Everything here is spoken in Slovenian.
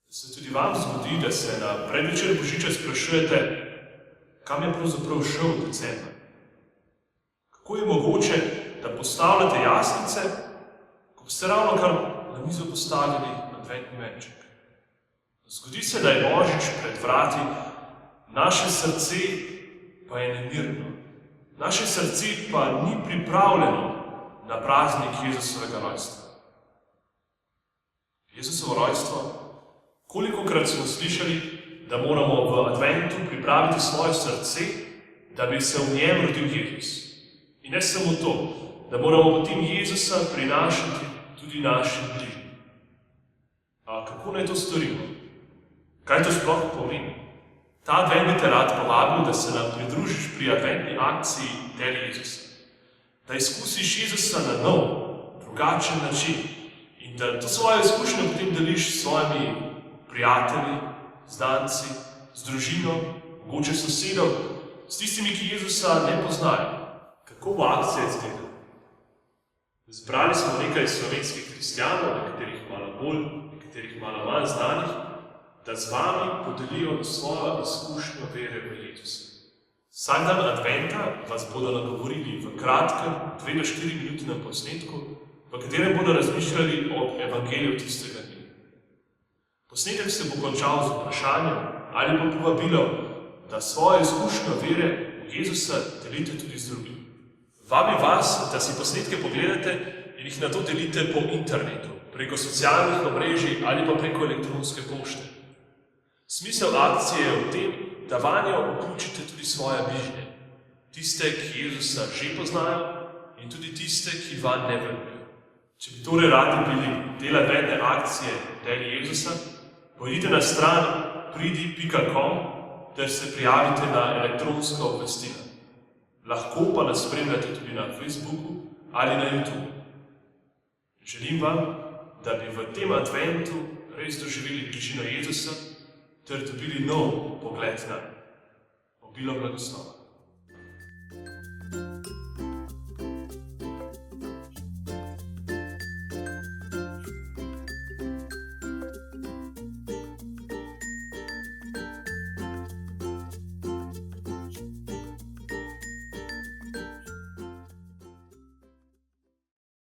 Se tudi vam zgodi, da se na predvečer Božiča sprašujete, kam je pravzaprav šel december? Kako je mogoče, da postavljate jaslice, ko ste ravno kar na mizo postavili adventni venček? Zgodi se, da je Božič pred vrati, naše srce pa je nemirno. Naše srce pa ni pripravljeno na praznik Jezusovega rojstva. Jezusovo rojstvo, kolikokrat smo slišali, da moramo v adventu pripraviti svoje srce, da bi se v njem rodil Jezus. In ne samo to, da moramo potem Jezusa prinašati tudi našim bližnjim. A kako naj to storimo? Kaj to sploh pomeni? Ta advent bi te rad povabil, da se nam pridružiš pri adventni akciji Deli Jezusa. Da izkusiš Jezusa na nov, drugačen način in da to svojo izkušnjo potem deliš s svojimi prijatelji, znanci, z družino, mogoče sosedov, s tistimi, ki Jezusa ne poznajo. Kako bo akcija izgledala? Zbrali smo nekaj slovenskih kristjanov, nekaterih malo bolj, nekaterih malo manj znanih, da z vami podelijo svojo izkušnjo vere v Jezusa. Vsak dan adventa vas bodo nagovorili v kratkem 2 do 4 minutnem posnetku, v katerem bodo razmišljali o evangeliju tistega dne. Posnetek se bo končal z vprašanjem ali pa povabilom, da svojo izkušnjo vere v Jezusa delite tudi z drugim. Vabim vas, da si posnetke pogledate in jih nato delite po internetu, preko socialnih omrežij ali pa preko elektronske pošte. Smisel akcije je v tem, da vanjo vključite tudi svoje bližnje, tiste, ki Jezusa že poznajo in tudi tiste, ki vanj ne verjamejo. Če bi torej radi bili del adventne akcije Deli Jezusa, pojdite na stran pridi.com ter se prijavite na elektronska obvestila. Lahko pa nas spremljate tudi na Facebooku ali na YouTube. Želim vam, da bi v tem adventu res doživeli bližino Jezusa ter dobili nov pogled na obilo blagoslova.